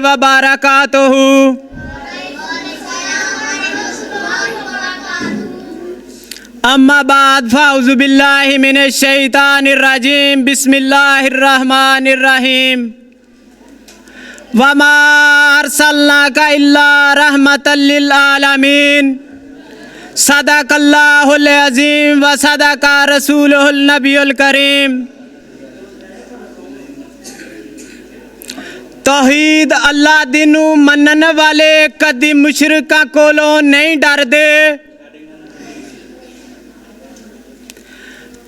व बारकातुहू। अम्मा बाद फ़ाउज़ु बिल्लाहि मिनश शैतानिर रजीम। बिस्मिल्लाहिर रहमानिर रहीम। वमा अर्सलनाका इल्ला रहमतल लिल आलमीन। सदक़ल्लाहुल अज़ीम व सदक़ा रसूलुहुल नबियुल करीम। तौहीद अल्लाह दिनू मनन वाले कदी मुशरिकां कोलों नहीं डरदे।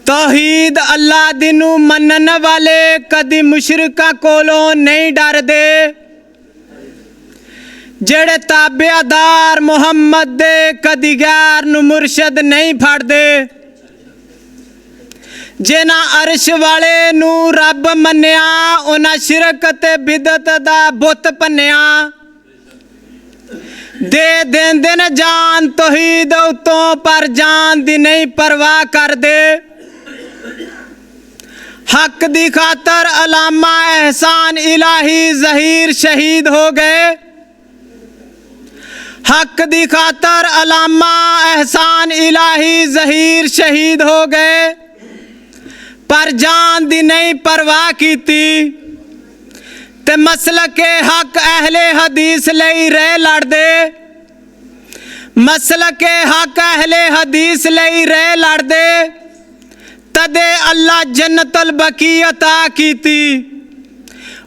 तौहीद अल्लाह दिनू मनन वाले कदी मुशरिकां कोलों नहीं डरदे। जेड़े ताबेदार मुहम्मद दे कदी गैर नू मुर्शद नहीं फड़दे। जिन्ना अर्श वाले नू रब मन्निया उन्हां शिरक ते बिदत दा बुत भन्निया। दे देंदे न जान तौहीद उत्तों पर जान दी नहीं परवाह करदे। हक दी खातर अलामा एहसान इलाही ज़हीर शहीद हो गए। हक दी खातर अलामा एहसान इलाही ज़हीर शहीद हो गए। पर जान दी नहीं परवाह कीती ते मसलके हक अहले हदीस लई रह लड़दे। मसलके हक अहले हदीस लई रह लड़दे। तदे अल्लाह जन्नतुल बकी अता कीती।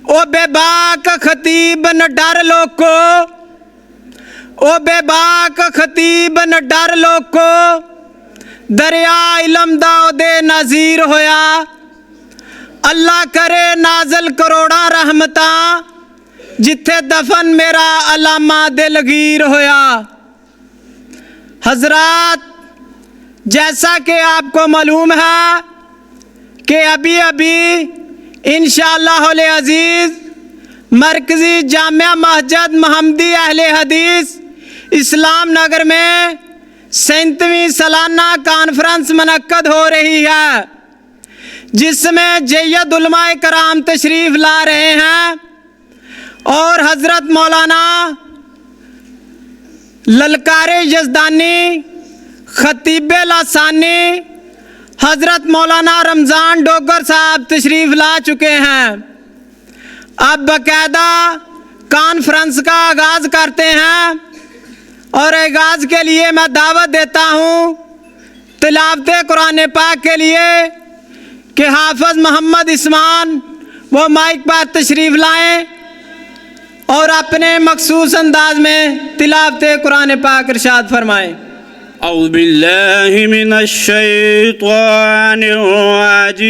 ओ बेबाक खतीब न डर लोको। ओ बेबाक खतीब न डर लोको। दरिया इलम दा ओदे नज़ीर होया। अल्लाह करे नाज़ल करोड़ा रहमता जिथे दफन मेरा अलामा दिलगीर होया। हजरात, जैसा कि आपको मालूम है कि अभी अभी इंशाअल्लाहुल अज़ीज़ मरकज़ी जामिया मस्जिद मोहम्मदी अहले हदीस इस्लाम नगर में 37वीं सालाना कॉन्फ्रेंस मुनक्कद हो रही है, जिसमें जय्यद उलमाए कराम तशरीफ़ ला रहे हैं और हज़रत मौलाना ललकारे यज़दानी, खतीबे लासानी, हज़रत मौलाना रमज़ान डोगर साहब तशरीफ़ ला चुके हैं। अब बाकायदा कॉन्फ्रेंस का आगाज़ करते हैं और आगाज़ के लिए मैं दावत देता हूँ तिलावत कुरान पाक के लिए कि हाफ़िज़ मोहम्मद इस्मान वो माइक पर तशरीफ़ लाएँ और अपने मखसूस अंदाज में तिलावत कुरान पाक इरशाद फरमाएँ। औज़ु बिल्लाहि मिनश शैतानिर रजीम।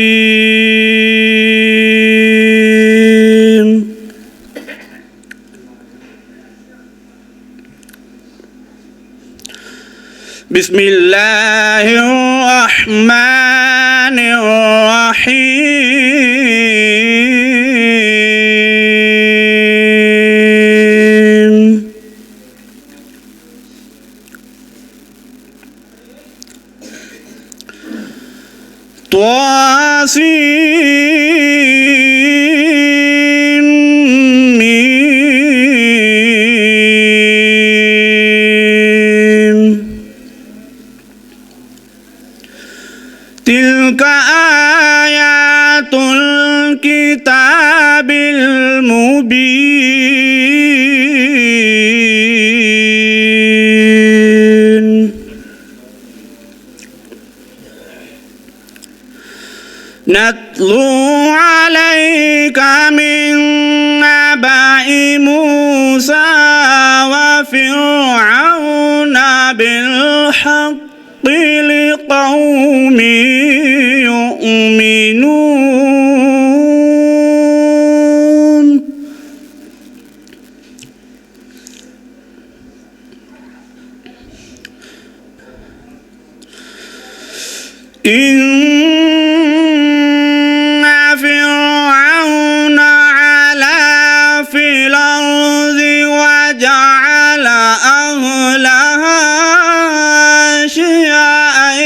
बिस्मिल्लाहिर रहमानिर रहीम। तौसीम मीम। तिल्का आयातुल किताबिल मुबीन। नत्लू अलैका मिन नबाइ मूसा व फ़िरऔन बिलहक़्क़ि लिक़ौमिन युमिनून। फ़िरऔन अला फ़िल अर्ज़ि वजअल अहलहा शियअन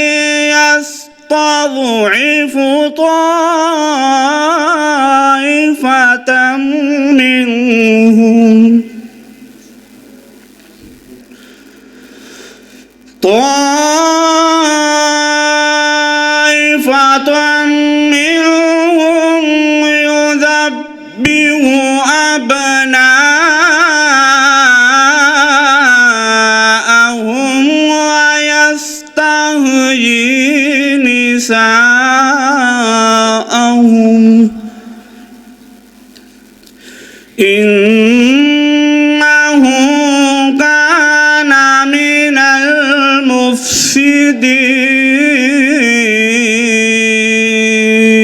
यस्तज़इफ़ु ताइफ़तम मिनहुम طائفة منهم يذبح أبناءهم ويستحيي نساءهم إنه كان من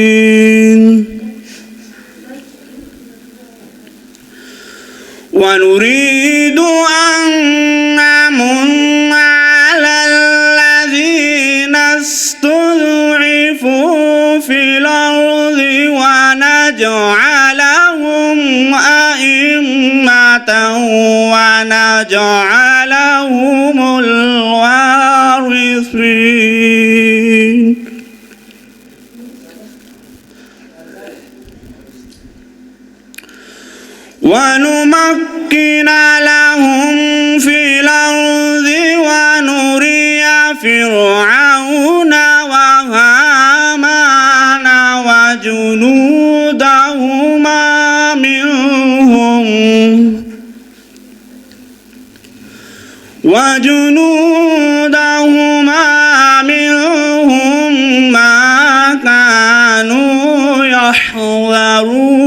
المفسدين ونريد أن نمن على الذين استضعفوا في الأرض ونجعلهم أئمة ونجعلهم الوارثين ونمكن لهم في الأرض ونري فرعون وهامان وجنودهما منهم ما كانوا يحذرون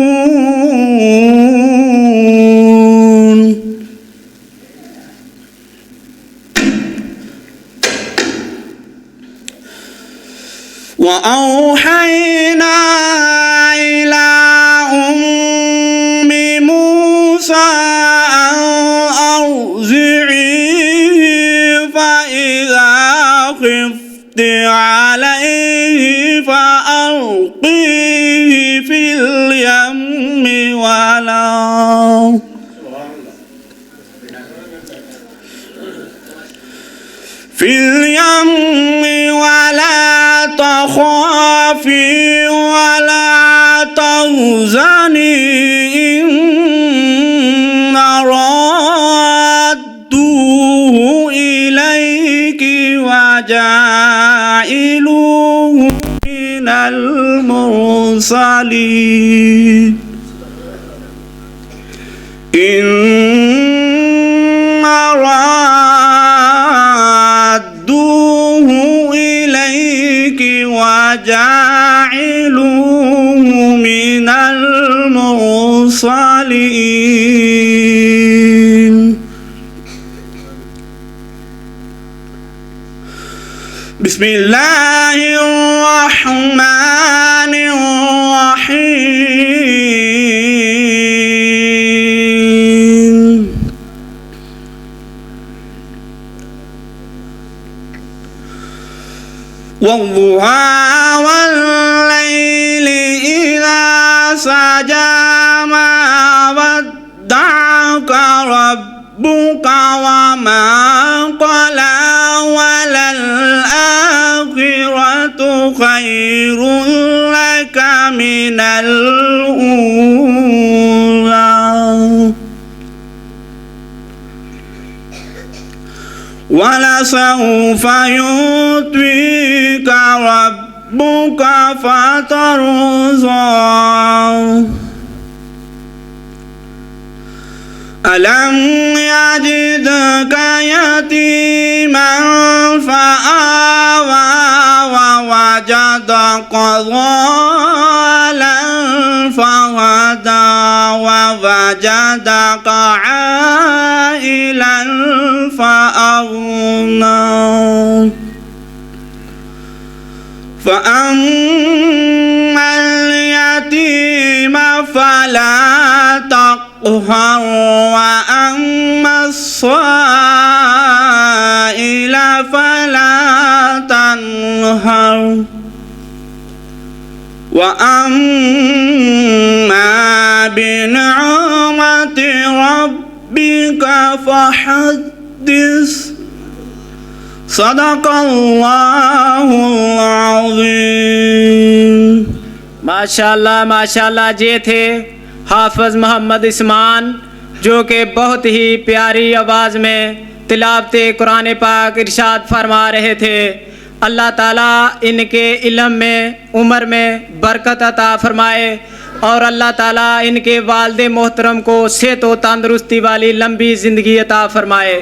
وأوحينا إلى أم موسى أن أرضعيه فإذا خفت عليه فألقيه في اليم ولا تخافي ولا تحزني إن ردوه إليك وجاعلوه من المرسلين إن ردوه إليك وجاعلوه من المرسلين بسم الله الرحمن الرحيم والضحى والليل إذا سجى ما ودعك ربك وما قلى وللآخرة خير لك من الأولى ولسوف يعطيك ربك فترضى ألم يجدك يتيما فآوى ووجدك ضالا فهدى ووجدك عائلا فأغنى فأما اليتيم فلا تقهر وأما السائل فلا تنهر وأما بنعمة ربك فحدث صدق الله العظيم। माशाल्लाह ये थे हाफिज मोहम्मद इस्मान जो कि बहुत ही प्यारी आवाज़ में तिलावत कुरान पाक इरशाद फरमा रहे थे। अल्लाह ताला इनके इल्म में, उम्र में बरकत अता फरमाए और अल्लाह ताला इनके वालिद मोहतरम को सेहत व तंदुरुस्ती वाली लंबी ज़िंदगी अता फरमाए।